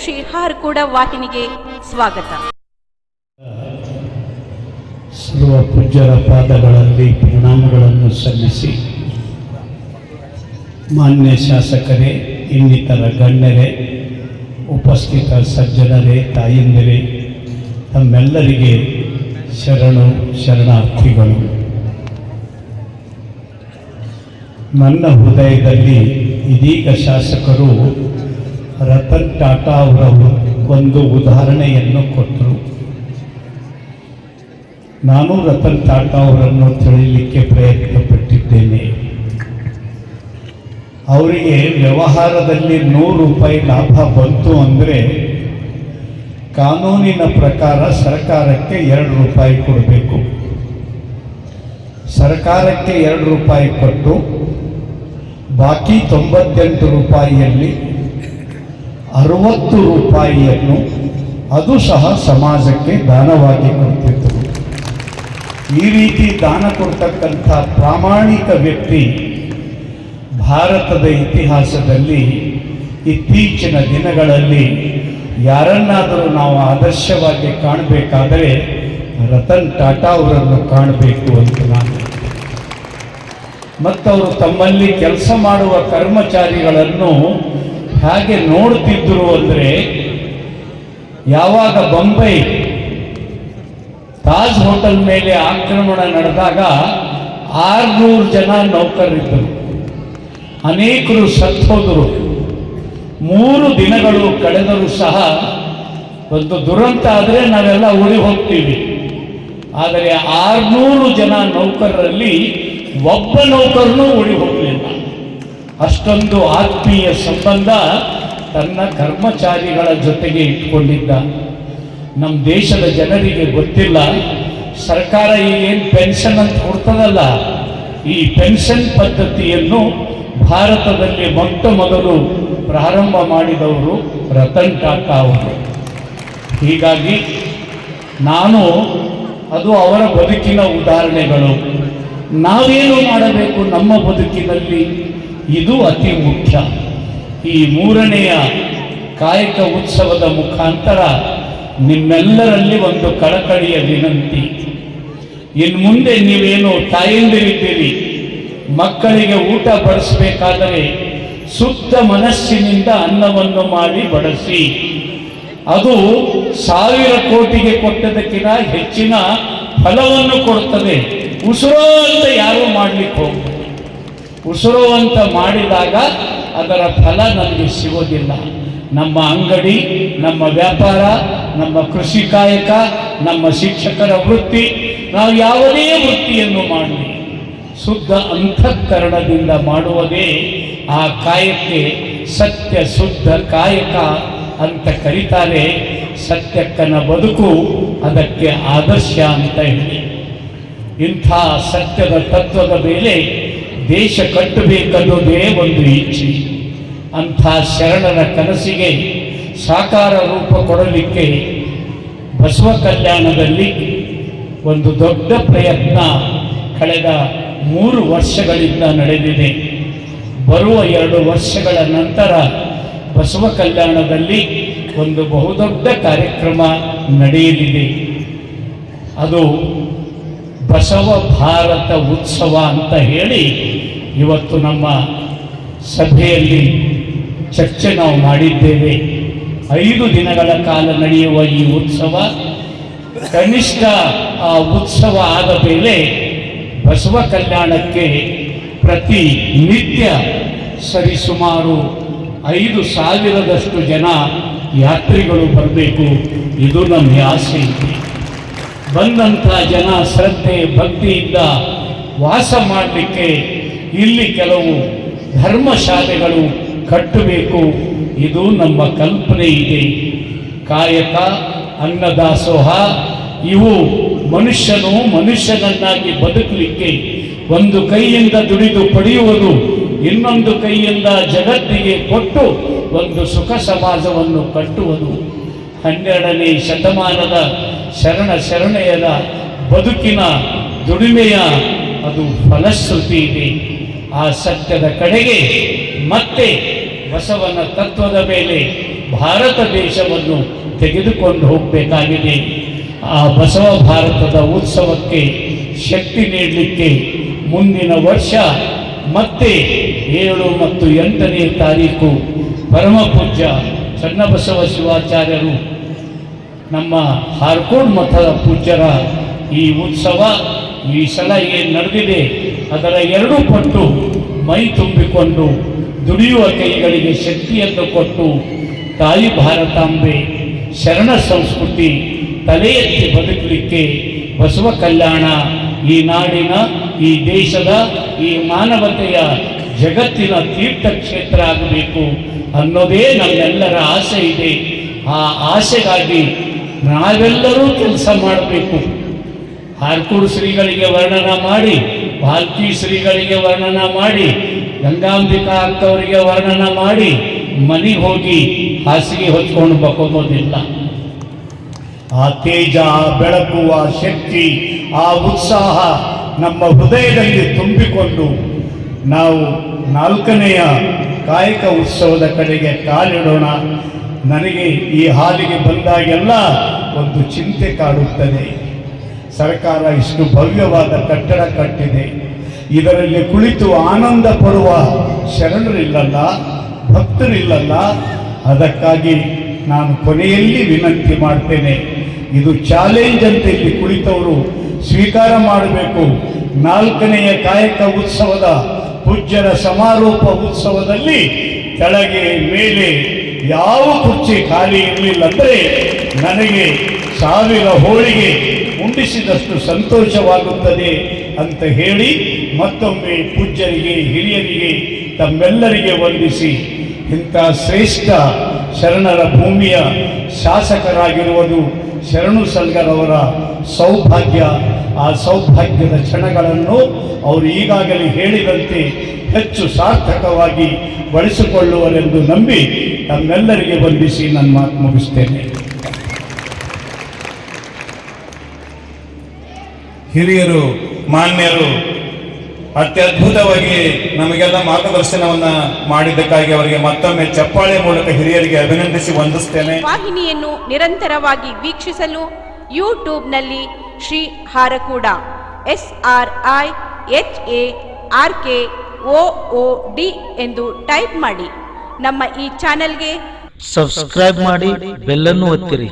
ಶಿರ್ಹಾರ್ಕೂಡ ವಾಹಿನಿಗೆ ಸ್ವಾಗತ. ಸರ್ವ ಪೂಜ್ಯರ ಪಾದಗಳಲ್ಲಿ ಪ್ರಣಾಮಗಳನ್ನು ಸಲ್ಲಿಸಿ, ಮಾನ್ಯ ಶಾಸಕರೇ, ಇನ್ನಿತರ ಗಣ್ಯರೇ, ಉಪಸ್ಥಿತ ಸಜ್ಜನರೇ, ತಾಯಂದಿರೇ, ತಮ್ಮೆಲ್ಲರಿಗೆ ಶರಣಾರ್ಥಿಗಳು. ನನ್ನ ಹೃದಯದಲ್ಲಿ ಇದೀಗ ಶಾಸಕರು ರತನ್ ಟಾಟಾ ಅವರ ಒಂದು ಉದಾಹರಣೆಯನ್ನು ಕೊಟ್ಟರು. ನಾನು ರತನ್ ಟಾಟಾ ಅವರನ್ನು ತಿಳಿಯಲಿಕ್ಕೆ ಪ್ರಯತ್ನಪಟ್ಟಿದ್ದೇನೆ. ಅವರಿಗೆ ವ್ಯವಹಾರದಲ್ಲಿ 100 ರೂಪಾಯಿ ಲಾಭ ಬಂತು ಅಂದರೆ ಕಾನೂನಿನ ಪ್ರಕಾರ ಸರ್ಕಾರಕ್ಕೆ 2 ರೂಪಾಯಿ ಕೊಡಬೇಕು. ಸರ್ಕಾರಕ್ಕೆ 2 ರೂಪಾಯಿ ಕೊಟ್ಟು ಬಾಕಿ 98 ರೂಪಾಯಿಯಲ್ಲಿ 60 ರೂಪಾಯಿಯನ್ನು ಅದು ಸಹ ಸಮಾಜಕ್ಕೆ ದಾನವಾಗಿ ಕೊಡ್ತಿದ್ದರು. ಈ ರೀತಿ ದಾನ ಕೊಡ್ತಕ್ಕಂಥ ಪ್ರಾಮಾಣಿಕ ವ್ಯಕ್ತಿ ಭಾರತದ ಇತಿಹಾಸದಲ್ಲಿ ಇತ್ತೀಚಿನ ದಿನಗಳಲ್ಲಿ ಯಾರನ್ನಾದರೂ ನಾವು ಆದರ್ಶವಾಗಿ ಕಾಣಬೇಕಾದರೆ ರತನ್ ಟಾಟಾ ಅವರನ್ನು ಕಾಣಬೇಕು ಅಂತ ನಾನು. ಮತ್ತು ಅವರು ತಮ್ಮಲ್ಲಿ ಕೆಲಸ ಮಾಡುವ ಕರ್ಮಚಾರಿಗಳನ್ನು ಹಾಗೆ ನೋಡ್ತಿದ್ದರು ಅಂದರೆ, ಯಾವಾಗ ಬೊಂಬೈ ತಾಜ್ ಹೋಟೆಲ್ ಮೇಲೆ ಆಕ್ರಮಣ ನಡೆದಾಗ 600 ಜನ ನೌಕರರಿದ್ದರು. ಅನೇಕರು ಸತ್ತೋದರು. 3 ದಿನಗಳು ಕಳೆದರೂ ಸಹ ಒಂದು ದುರಂತ ಆದರೆ ನಾವೆಲ್ಲ ಉಳಿ ಹೋಗ್ತೀವಿ. ಆದರೆ 600 ಜನ ನೌಕರರಲ್ಲಿ ಒಬ್ಬ ನೌಕರನೂ ಉಳಿ ಹೋಗಲಿಲ್ಲ. ಅಷ್ಟೊಂದು ಆತ್ಮೀಯ ಸಂಬಂಧ ತನ್ನ ಕರ್ಮಚಾರಿಗಳ ಜೊತೆಗೆ ಇಟ್ಕೊಂಡಿದ್ದ. ನಮ್ಮ ದೇಶದ ಜನರಿಗೆ ಗೊತ್ತಿಲ್ಲ, ಸರ್ಕಾರ ಈಗೇನು ಪೆನ್ಷನ್ ಅಂತ ಕೊಡ್ತದಲ್ಲ, ಈ ಪೆನ್ಷನ್ ಪದ್ಧತಿಯನ್ನು ಭಾರತದಲ್ಲಿ ಮೊಟ್ಟ ಮೊದಲು ಪ್ರಾರಂಭ ಮಾಡಿದವರು ರತನ್ ಟಾಟಾ ಅವರು. ಹೀಗಾಗಿ ಅದು ಅವರ ಬದುಕಿನ ಉದಾಹರಣೆಗಳು. ನಾವೇನು ಮಾಡಬೇಕು ನಮ್ಮ ಬದುಕಿನಲ್ಲಿ, ಇದು ಅತಿ ಮುಖ್ಯ. ಈ 3ನೆಯ ಕಾಯಕ ಉತ್ಸವದ ಮುಖಾಂತರ ನಿಮ್ಮೆಲ್ಲರಲ್ಲಿ ಒಂದು ಕಳಕಳಿಯ ವಿನಂತಿ. ಇನ್ನು ಮುಂದೆ ನೀವೇನು ತಾಯಂದಿರಿದ್ದೀರಿ, ಮಕ್ಕಳಿಗೆ ಊಟ ಬಡಿಸಬೇಕಾದರೆ ಶುದ್ಧ ಮನಸ್ಸಿನಿಂದ ಅನ್ನವನ್ನು ಮಾಡಿ ಬಡಿಸಿ. ಅದು 1000 ಕೋಟಿಗೆ ಕೊಟ್ಟದಕ್ಕಿಂತ ಹೆಚ್ಚಿನ ಫಲವನ್ನು ಕೊಡುತ್ತದೆ. ಉಸಿರೋ ಅಂತ ಯಾರೂ ಮಾಡಲಿಕ್ಕೆ ಹೋಗ್ಬೋದು. ಉಸಿರೋ ಅಂತ ಮಾಡಿದಾಗ ಅದರ ಫಲ ನಮಗೆ ಸಿಗೋದಿಲ್ಲ. ನಮ್ಮ ಅಂಗಡಿ, ನಮ್ಮ ವ್ಯಾಪಾರ, ನಮ್ಮ ಕೃಷಿ ಕಾಯಕ, ನಮ್ಮ ಶಿಕ್ಷಕರ ವೃತ್ತಿ, ನಾವು ಯಾವುದೇ ವೃತ್ತಿಯನ್ನು ಮಾಡಲಿ ಶುದ್ಧ ಅಂತಃಕರಣದಿಂದ ಮಾಡುವುದೇ ಆ ಕಾಯಕ್ಕೆ ಸತ್ಯ ಶುದ್ಧ ಕಾಯಕ ಅಂತ ಕರೀತಾರೆ. ಸತ್ಯಕ್ಕನ ಬದುಕು ಅದಕ್ಕೆ ಆದರ್ಶ ಅಂತ ಹೇಳಿ. ಇಂಥ ಸತ್ಯದ ತತ್ವದ ಮೇಲೆ ದೇಶ ಕಟ್ಟಬೇಕನ್ನೋದೇ ಒಂದು ಇಚ್ಛೆ. ಅಂಥ ಶರಣರ ಕನಸಿಗೆ ಸಾಕಾರ ರೂಪ ಕೊಡಲಿಕ್ಕೆ ಬಸವ ಕಲ್ಯಾಣದಲ್ಲಿ ಒಂದು ದೊಡ್ಡ ಪ್ರಯತ್ನ ಕಳೆದ 3 ವರ್ಷಗಳಿಂದ ನಡೆದಿದೆ. ಬರುವ 2 ವರ್ಷಗಳ ನಂತರ ಬಸವ ಕಲ್ಯಾಣದಲ್ಲಿ ಒಂದು ಬಹುದೊಡ್ಡ ಕಾರ್ಯಕ್ರಮ ನಡೆಯಲಿದೆ. ಅದು ಬಸವ ಭಾರತ ಉತ್ಸವ ಅಂತ ಹೇಳಿ ಇವತ್ತು ನಮ್ಮ ಸಭೆಯಲ್ಲಿ ಚರ್ಚೆ ನಾವು ಮಾಡಿದ್ದೇವೆ. 5 ದಿನಗಳ ಕಾಲ ನಡೆಯುವ ಈ ಉತ್ಸವ, ಕನಿಷ್ಠ ಆ ಉತ್ಸವ ಆದ ಮೇಲೆ ಬಸವ ಕಲ್ಯಾಣಕ್ಕೆ ಪ್ರತಿ ನಿತ್ಯ ಸರಿಸುಮಾರು 5,000ದಷ್ಟು ಜನ ಯಾತ್ರಿಗಳು ಬರಬೇಕು. ಇದು ನಮ್ಮ ಆಸೆ ಇದೆ. ಬಂದಂಥ ಜನ ಶ್ರದ್ಧೆ ಭಕ್ತಿಯಿಂದ ವಾಸ ಮಾಡಲಿಕ್ಕೆ ಇಲ್ಲಿ ಕೆಲವು ಧರ್ಮಶಾಲೆಗಳು ಕಟ್ಟಬೇಕು. ಇದು ನಮ್ಮ ಕಲ್ಪನೆ ಇದೆ. ಕಾಯಕ, ಅನ್ನದಾಸೋಹ ಇವು ಮನುಷ್ಯನನ್ನಾಗಿ ಬದುಕಲಿಕ್ಕೆ ಒಂದು ಕೈಯಿಂದ ದುಡಿದು ಪಡೆಯುವುದು, ಇನ್ನೊಂದು ಕೈಯಿಂದ ಜಗತ್ತಿಗೆ ಕೊಟ್ಟು ಒಂದು ಸುಖ ಸಮಾಜವನ್ನು ಕಟ್ಟುವುದು. 12ನೇ ಶತಮಾನದ ಶರಣೆಯರ ಬದುಕಿನ ದುಡಿಮೆಯ ಅದು ಫಲಶ್ರುತಿ ಇದೆ. ಆ ಸತ್ಯದ ಕಡೆಗೆ ಮತ್ತೆ ಬಸವನ ತತ್ವದ ಮೇಲೆ ಭಾರತ ದೇಶವನ್ನು ತೆಗೆದುಕೊಂಡು ಹೋಗಬೇಕಾಗಿದೆ. ಆ ಬಸವ ಭಾರತದ ಉತ್ಸವಕ್ಕೆ ಶಕ್ತಿ ನೀಡಲಿಕ್ಕೆ ಮುಂದಿನ ವರ್ಷ ಮತ್ತೆ 7 ಮತ್ತು 8ನೇ ತಾರೀಕು ಪರಮ ಪೂಜ್ಯ ಚನ್ನಬಸವ ಶಿವಾಚಾರ್ಯರು ನಮ್ಮ ಹಾರ್ಕೋಡ್ ಮಠದ ಪೂಜ್ಯರ ಈ ಉತ್ಸವ ಈ ಸಲ ಏನು ನಡೆದಿದೆ ಅದರ 2 ಪಟ್ಟು ಮೈ ತುಂಬಿಕೊಂಡು ದುಡಿಯುವ ಕೈಗಳಿಗೆ ಶಕ್ತಿಯನ್ನು ಕೊಟ್ಟು ತಾಯಿ ಭಾರತಾಂಬೆ ಶರಣ ಸಂಸ್ಕೃತಿ ತಲೆ ಎತ್ತಿ ಬದುಕಲಿಕ್ಕೆ ಬಸವ ಕಲ್ಯಾಣ ಈ ನಾಡಿನ ಈ ದೇಶದ ಈ ಮಾನವತೆಯ ಜಗತ್ತಿನ ತೀರ್ಥಕ್ಷೇತ್ರ ಆಗಬೇಕು ಅನ್ನೋದೇ ನಮ್ಮೆಲ್ಲರ ಆಸೆ ಇದೆ. ಆ ಆಸೆಗಾಗಿ ನಾವೆಲ್ಲರೂ ಕೆಲಸ ಮಾಡಬೇಕು. ಹಾರ್ಕೂಡು ಶ್ರೀಗಳಿಗೆ ವರ್ಣನ ಮಾಡಿ, ಭಾಲ್ಕಿ ಶ್ರೀಗಳಿಗೆ ವರ್ಣನ ಮಾಡಿ, ಗಂಗಾಂಬಿಕಾ ಅಕ್ಕವರಿಗೆ ವರ್ಣನ ಮಾಡಿ ಮನೆಗೆ ಹೋಗಿ ಹಾಸಿಗೆ ಹೊತ್ಕೊಂಡು ಬಕ್ಕೋದಿಲ್ಲ. ಆ ತೇಜ, ಆ ಬೆಳಕು, ಆ ಶಕ್ತಿ, ಆ ಉತ್ಸಾಹ ನಮ್ಮ ಹೃದಯದಲ್ಲಿ ತುಂಬಿಕೊಂಡು ನಾವು 4ನೆಯ ಕಾಯಕ ಉತ್ಸವದ ಕಡೆಗೆ ಕಾಲಿಡೋಣ. ನನಗೆ ಈ ಹಾಲಿಗೆ ಬಂದಾಗೆಲ್ಲ ಒಂದು ಚಿಂತೆ ಕಾಡುತ್ತದೆ. ಸರ್ಕಾರ ಇಷ್ಟು ಭವ್ಯವಾದ ಕಟ್ಟಡ ಕಟ್ಟಿದೆ, ಇದರಲ್ಲಿ ಕುಳಿತು ಆನಂದ ಪಡುವ ಶರಣರಿಲ್ಲಲ್ಲ, ಭಕ್ತರಿಲ್ಲಲ್ಲ. ಅದಕ್ಕಾಗಿ ನಾನು ಕೊನೆಯಲ್ಲಿ ವಿನಂತಿ ಮಾಡ್ತೇನೆ, ಇದು ಚಾಲೆಂಜ್ ಅಂತ ಇಲ್ಲಿ ಕುಳಿತವರು ಸ್ವೀಕಾರ ಮಾಡಬೇಕು. 4ನೆಯ ಕಾಯಕ ಉತ್ಸವದ ಪೂಜ್ಯರ ಸಮಾರೋಪ ಉತ್ಸವದಲ್ಲಿ ಕೆಳಗೆ ಮೇಲೆ ಯಾವ ಕುರ್ಚಿ ಖಾಲಿ ಇರಲಿಲ್ಲ ಅಂದರೆ ನನಗೆ 1000 ಹೋಳಿಗೆ ಉಂಡಿಸಿದಷ್ಟು ಸಂತೋಷವಾಗುತ್ತದೆ ಅಂತ ಹೇಳಿ ಮತ್ತೊಮ್ಮೆ ಪೂಜ್ಯರಿಗೆ, ಹಿರಿಯರಿಗೆ, ತಮ್ಮೆಲ್ಲರಿಗೆ ವಂದಿಸಿ ಇಂಥ ಶ್ರೇಷ್ಠ ಶರಣರ ಭೂಮಿಯ ಶಾಸಕರಾಗಿರುವುದು ಶರಣು ಸಲ್ಗರವರ ಸೌಭಾಗ್ಯ. ಆ ಸೌಭಾಗ್ಯದ ಕ್ಷಣಗಳನ್ನು ಅವರು ಈಗಾಗಲೇ ಹೇಳಿದಂತೆ ಹೆಚ್ಚು ಸಾರ್ಥಕವಾಗಿ ಬಳಸಿಕೊಳ್ಳುವರೆಂದು ನಂಬಿ ತಮ್ಮೆಲ್ಲರಿಗೆ ವಂದಿಸಿ ನನ್ನ ಮಾತು ಮುಗಿಸ್ತೇನೆ. ಹಿರಿಯರು, ಮಾನ್ಯರು ಅತ್ಯದ್ಭುತವಾಗಿ ನಮಗೆಲ್ಲ ಮಾರ್ಗದರ್ಶನವನ್ನ ಮಾಡಿದ್ದಕ್ಕಾಗಿ ಅವರಿಗೆ ಮತ್ತೊಮ್ಮೆ ಚಪ್ಪಾಳೆ ಮೂಲಕ ಹಿರಿಯರಿಗೆ ಅಭಿನಂದಿಸಿ ವಂದಿಸ್ತೇನೆ. ವಾಹಿನಿಯನ್ನು ನಿರಂತರವಾಗಿ ವೀಕ್ಷಿಸಲು ಯೂಟ್ಯೂಬ್ನಲ್ಲಿ ಶ್ರೀ ಹಾರಕೂಡ SRIHARKOOD ಎಂದು ಟೈಪ್ ಮಾಡಿ. ನಮ್ಮ ಈ ಚಾನೆಲ್ಗೆ ಸಬ್ಸ್ಕ್ರೈಬ್ ಮಾಡಿ, ಬೆಲ್ ಅನ್ನು ಒತ್ತಿರಿ.